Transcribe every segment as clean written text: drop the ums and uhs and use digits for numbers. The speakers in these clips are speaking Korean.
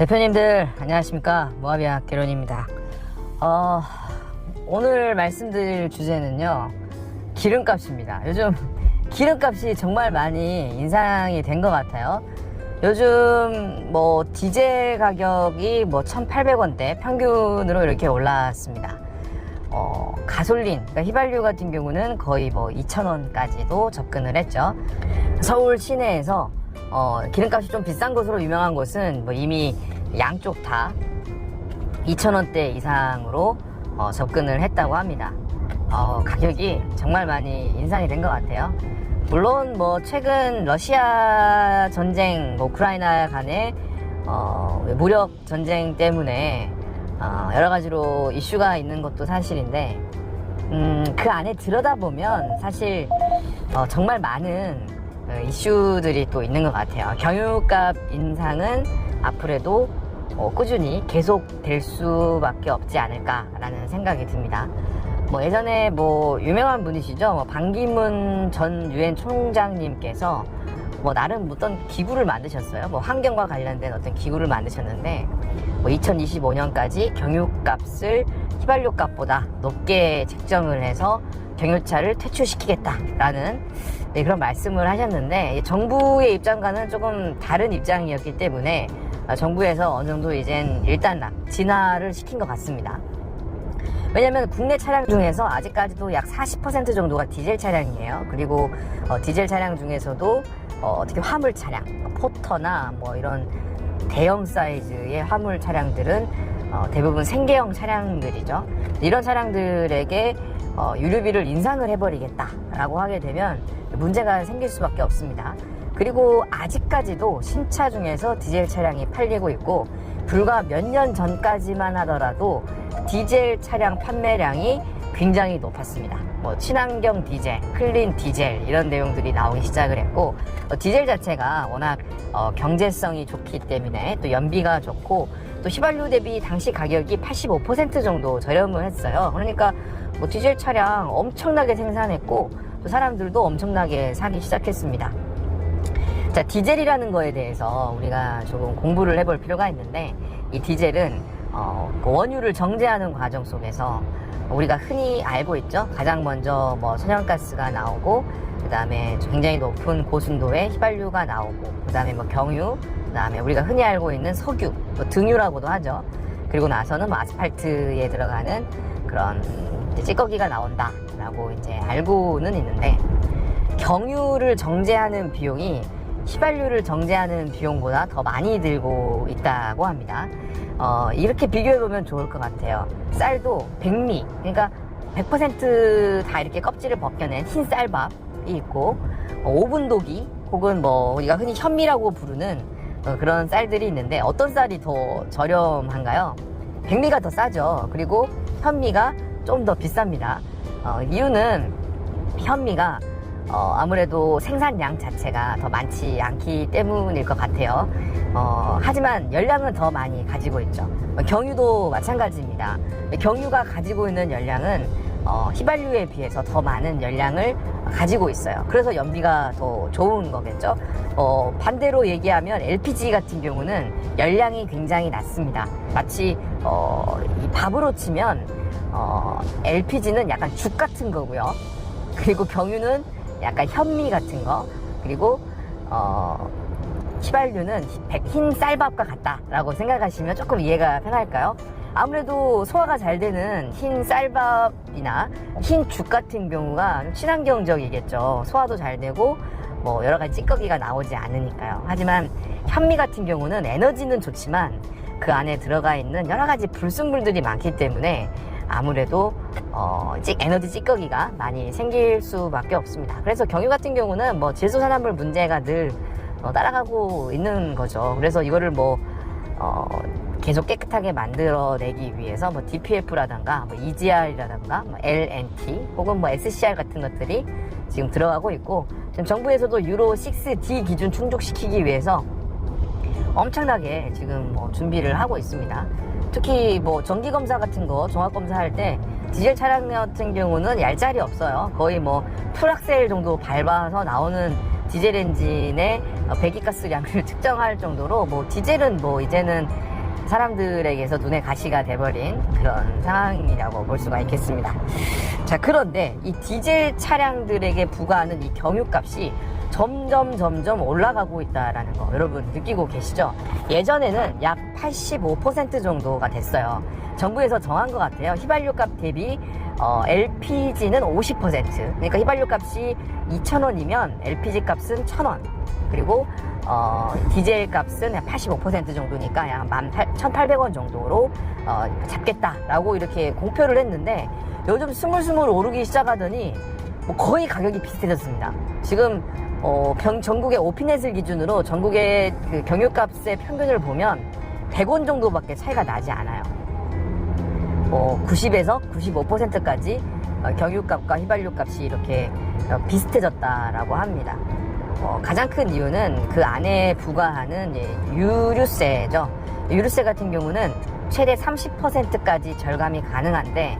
대표님들 안녕하십니까. 모하비아 개론입니다. 오늘 말씀드릴 주제는요, 기름값입니다. 요즘 기름값이 정말 많이 인상이 된 것 같아요. 요즘 뭐 디젤 가격이 뭐 1,800원대 평균으로 이렇게 올랐습니다. 가솔린, 그러니까 휘발유 같은 경우는 거의 뭐 2,000원까지도 접근을 했죠. 서울 시내에서 기름값이 좀 비싼 곳으로 유명한 곳은 뭐 이미 양쪽 다 2,000원대 이상으로 접근을 했다고 합니다. 가격이 정말 많이 인상이 된 것 같아요. 물론 뭐 최근 러시아 전쟁, 우크라이나 간의 무력 전쟁 때문에 여러 가지로 이슈가 있는 것도 사실인데, 그 안에 들여다보면 사실 정말 많은 이슈들이 또 있는 것 같아요. 경유값 인상은 앞으로도 꾸준히 계속될 수밖에 없지 않을까라는 생각이 듭니다. 뭐 예전에 뭐 유명한 분이시죠. 뭐 반기문 전 유엔 총장님께서 뭐 나름 어떤 기구를 만드셨어요. 뭐 환경과 관련된 어떤 기구를 만드셨는데, 뭐 2025년까지 경유값을 휘발유 값보다 높게 책정을 해서 경유차를 퇴출시키겠다라는 그런 말씀을 하셨는데, 정부의 입장과는 조금 다른 입장이었기 때문에 정부에서 어느 정도 이젠 일단 진화를 시킨 것 같습니다. 왜냐면 국내 차량 중에서 아직까지도 약 40% 정도가 디젤 차량이에요. 그리고 디젤 차량 중에서도 특히 화물 차량, 포터나 뭐 이런 대형 사이즈의 화물 차량들은 대부분 생계형 차량들이죠. 이런 차량들에게 유류비를 인상을 해버리겠다라고 하게 되면 문제가 생길 수밖에 없습니다. 그리고 아직까지도 신차 중에서 디젤 차량이 팔리고 있고, 불과 몇 년 전까지만 하더라도 디젤 차량 판매량이 굉장히 높았습니다. 뭐 친환경 디젤, 클린 디젤 이런 내용들이 나오기 시작을 했고, 디젤 자체가 워낙 경제성이 좋기 때문에 또 연비가 좋고, 또 휘발유 대비 당시 가격이 85% 정도 저렴을 했어요. 그러니까 뭐 디젤 차량 엄청나게 생산했고, 또 사람들도 엄청나게 사기 시작했습니다. 자, 디젤이라는 거에 대해서 우리가 조금 공부를 해볼 필요가 있는데, 이 디젤은 원유를 정제하는 과정 속에서 우리가 흔히 알고 있죠. 가장 먼저 뭐 천연가스가 나오고, 그 다음에 굉장히 높은 고순도의 휘발유가 나오고, 그 다음에 뭐 경유, 그 다음에 우리가 흔히 알고 있는 석유, 또 등유라고도 하죠. 그리고 나서는 뭐 아스팔트에 들어가는 그런 찌꺼기가 나온다라고 이제 알고는 있는데, 경유를 정제하는 비용이 휘발유를 정제하는 비용보다 더 많이 들고 있다고 합니다. 이렇게 비교해보면 좋을 것 같아요. 쌀도 백미, 그러니까 100% 다 이렇게 껍질을 벗겨낸 흰 쌀밥이 있고, 오븐도기 혹은 뭐 우리가 흔히 현미라고 부르는 그런 쌀들이 있는데, 어떤 쌀이 더 저렴한가요? 백미가 더 싸죠. 그리고 현미가 좀 더 비쌉니다. 이유는 현미가 아무래도 생산량 자체가 더 많지 않기 때문일 것 같아요. 하지만 열량은 더 많이 가지고 있죠. 경유도 마찬가지입니다. 경유가 가지고 있는 열량은 휘발유에 비해서 더 많은 열량을 가지고 있어요. 그래서 연비가 더 좋은 거겠죠. 반대로 얘기하면 LPG 같은 경우는 열량이 굉장히 낮습니다. 마치 이 밥으로 치면 LPG는 약간 죽 같은 거고요. 그리고 경유는 약간 현미 같은 거, 그리고 휘발유는 흰 쌀밥과 같다라고 생각하시면 조금 이해가 편할까요? 아무래도 소화가 잘 되는 흰 쌀밥이나 흰 죽 같은 경우가 친환경적이겠죠. 소화도 잘 되고 뭐 여러 가지 찌꺼기가 나오지 않으니까요. 하지만 현미 같은 경우는 에너지는 좋지만 그 안에 들어가 있는 여러 가지 불순물들이 많기 때문에 아무래도 에너지 찌꺼기가 많이 생길 수밖에 없습니다. 그래서 경유 같은 경우는 뭐 질소산화물 문제가 늘 따라가고 있는 거죠. 그래서 이거를 뭐 계속 깨끗하게 만들어내기 위해서 뭐 DPF라든가 뭐 EGR이라든가 뭐 LNT 혹은 뭐 SCR 같은 것들이 지금 들어가고 있고, 지금 정부에서도 유로 6D 기준 충족시키기 위해서 엄청나게 지금 뭐 준비를 하고 있습니다. 특히 뭐 정기검사 같은 거 종합검사 할 때 디젤 차량 같은 경우는 얄짤이 없어요. 거의 뭐 풀악셀 정도 밟아서 나오는 디젤 엔진의 배기가스량을 측정할 정도로 뭐 디젤은 뭐 이제는 사람들에게서 눈에 가시가 돼버린 그런 상황이라고 볼 수가 있겠습니다. 자, 그런데 이 디젤 차량들에게 부과하는 이 경유값이 점점 올라가고 있다라는 거 여러분 느끼고 계시죠? 예전에는 약 85% 정도가 됐어요. 정부에서 정한 것 같아요. 휘발유값 대비 LPG는 50%. 그러니까 휘발유 값이 2,000원이면 LPG 값은 1,000원. 그리고 디젤 값은 85% 정도니까 약 1,800원 정도로 잡겠다라고 이렇게 공표를 했는데 요즘 스물스물 오르기 시작하더니 뭐 거의 가격이 비슷해졌습니다. 지금 전국의 오피넷을 기준으로 전국의 그 경유값의 평균을 보면 100원 정도밖에 차이가 나지 않아요. 90에서 95%까지 경유값과 휘발유값이 이렇게 비슷해졌다라고 합니다. 가장 큰 이유는 그 안에 부과하는 유류세죠. 유류세 같은 경우는 최대 30%까지 절감이 가능한데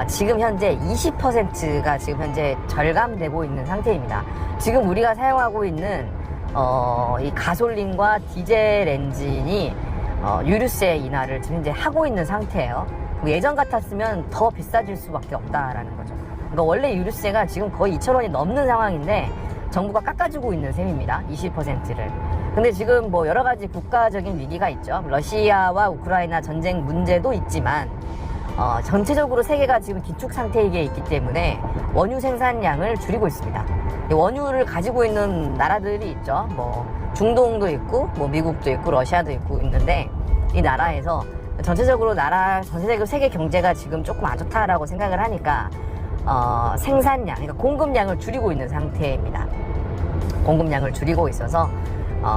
지금 현재 20%가 지금 현재 절감되고 있는 상태입니다. 지금 우리가 사용하고 있는 이 가솔린과 디젤 엔진이 유류세 인하를 지금 현재 하고 있는 상태예요. 예전 같았으면 더 비싸질 수밖에 없다라는 거죠. 그러니까 원래 유류세가 지금 거의 2,000원이 넘는 상황인데 정부가 깎아주고 있는 셈입니다. 20%를. 근데 지금 뭐 여러 가지 국가적인 위기가 있죠. 러시아와 우크라이나 전쟁 문제도 있지만 전체적으로 세계가 지금 기축 상태에 있기 때문에 원유 생산량을 줄이고 있습니다. 원유를 가지고 있는 나라들이 있죠. 뭐 중동도 있고 뭐 미국도 있고 러시아도 있고 있는데 이 나라에서 전체적으로 전체적으로 세계 경제가 지금 조금 안 좋다라고 생각을 하니까 생산량, 그러니까 공급량을 줄이고 있는 상태입니다. 공급량을 줄이고 있어서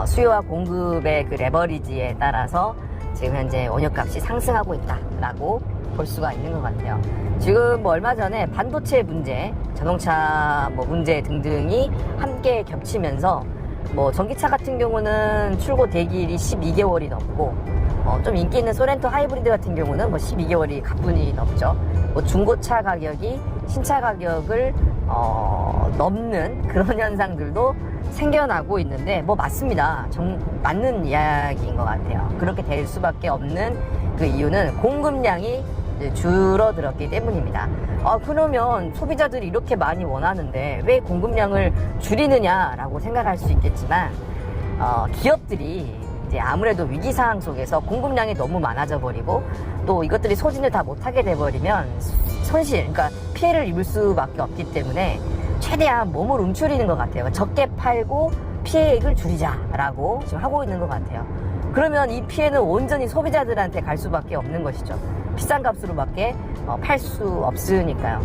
수요와 공급의 그 레버리지에 따라서 지금 현재 원유값이 상승하고 있다라고 볼 수가 있는 것 같아요. 지금 뭐 얼마 전에 반도체 문제, 자동차 뭐 문제 등등이 함께 겹치면서 뭐 전기차 같은 경우는 출고 대기일이 12개월이 넘고 좀 인기 있는 소렌토 하이브리드 같은 경우는 뭐 12개월이 가뿐히 넘죠. 뭐 중고차 가격이 신차 가격을 넘는 그런 현상들도 생겨나고 있는데 뭐 맞습니다. 맞는 이야기인 것 같아요. 그렇게 될 수밖에 없는 그 이유는 공급량이 줄어들었기 때문입니다. 그러면 소비자들이 이렇게 많이 원하는데 왜 공급량을 줄이느냐라고 생각할 수 있겠지만 기업들이 이제 아무래도 위기상황 속에서 공급량이 너무 많아져 버리고 또 이것들이 소진을 다 못하게 돼버리면 손실, 그러니까 피해를 입을 수밖에 없기 때문에 최대한 몸을 움츠리는 것 같아요. 적게 팔고 피해액을 줄이자라고 지금 하고 있는 것 같아요. 그러면 이 피해는 온전히 소비자들한테 갈 수밖에 없는 것이죠. 비싼 값으로밖에 팔 수 없으니까요.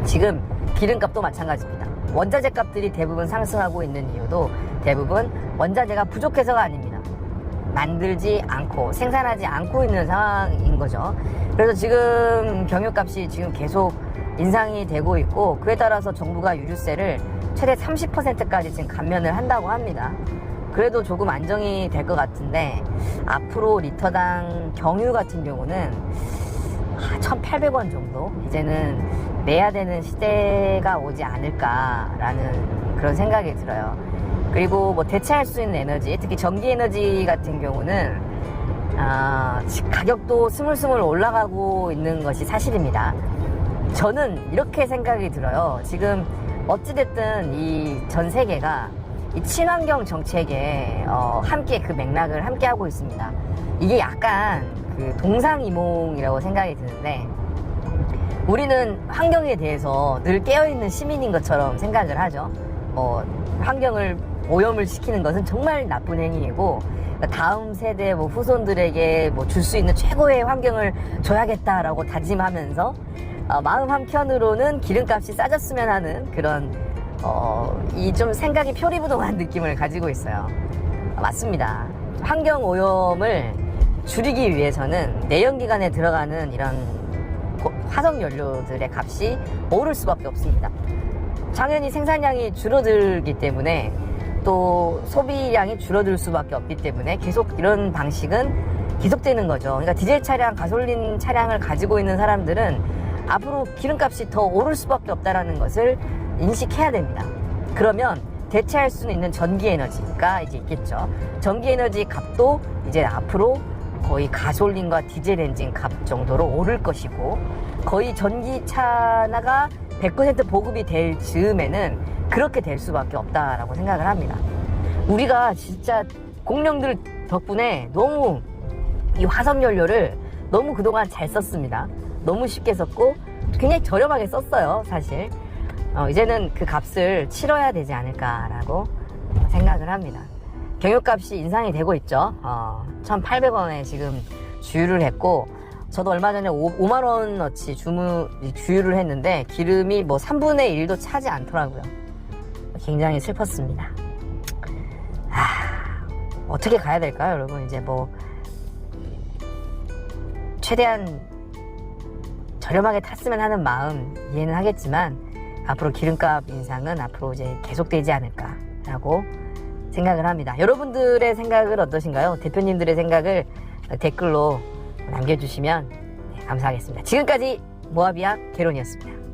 지금 기름값도 마찬가지입니다. 원자재 값들이 대부분 상승하고 있는 이유도 대부분 원자재가 부족해서가 아닙니다. 만들지 않고 생산하지 않고 있는 상황인 거죠. 그래서 지금 경유값이 지금 계속 인상이 되고 있고 그에 따라서 정부가 유류세를 최대 30%까지 지금 감면을 한다고 합니다. 그래도 조금 안정이 될 것 같은데 앞으로 리터당 경유 같은 경우는 1,800원 정도 이제는 내야 되는 시대가 오지 않을까라는 그런 생각이 들어요. 그리고 뭐 대체할 수 있는 에너지, 특히 전기 에너지 같은 경우는 가격도 스물스물 올라가고 있는 것이 사실입니다. 저는 이렇게 생각이 들어요. 지금 어찌됐든 이 전 세계가 이 친환경 정책에 함께 그 맥락을 함께 하고 있습니다. 이게 약간 그 동상이몽이라고 생각이 드는데 우리는 환경에 대해서 늘 깨어있는 시민인 것처럼 생각을 하죠. 환경을 오염을 시키는 것은 정말 나쁜 행위이고 다음 세대 후손들에게 줄 수 있는 최고의 환경을 줘야겠다라고 다짐하면서 마음 한켠으로는 기름값이 싸졌으면 하는 그런 이 좀 생각이 표리부동한 느낌을 가지고 있어요. 맞습니다. 환경 오염을 줄이기 위해서는 내연기관에 들어가는 이런 화석 연료들의 값이 오를 수밖에 없습니다. 당연히 생산량이 줄어들기 때문에 또 소비량이 줄어들 수밖에 없기 때문에 계속 이런 방식은 계속되는 거죠. 그러니까 디젤 차량, 가솔린 차량을 가지고 있는 사람들은 앞으로 기름값이 더 오를 수밖에 없다는 것을 인식해야 됩니다. 그러면 대체할 수 있는 전기에너지가 이제 있겠죠. 전기에너지 값도 이제 앞으로 거의 가솔린과 디젤 엔진 값 정도로 오를 것이고, 거의 전기차가 100% 보급이 될 즈음에는 그렇게 될 수밖에 없다라고 생각을 합니다. 우리가 진짜 공룡들 덕분에 너무 이 화석연료를 너무 그동안 잘 썼습니다. 너무 쉽게 썼고 굉장히 저렴하게 썼어요, 사실. 이제는 그 값을 치러야 되지 않을까라고 생각을 합니다. 경유값이 인상이 되고 있죠. 1,800원에 지금 주유를 했고, 저도 얼마 전에 5만원어치 주유를 했는데 기름이 뭐 3분의 1도 차지 않더라고요. 굉장히 슬펐습니다. 어떻게 가야 될까요, 여러분? 이제 뭐 최대한 저렴하게 탔으면 하는 마음 이해는 하겠지만, 앞으로 기름값 인상은 앞으로 이제 계속되지 않을까라고 생각을 합니다. 여러분들의 생각은 어떠신가요? 대표님들의 생각을 댓글로 남겨주시면 감사하겠습니다. 지금까지 모아비아 개론이었습니다.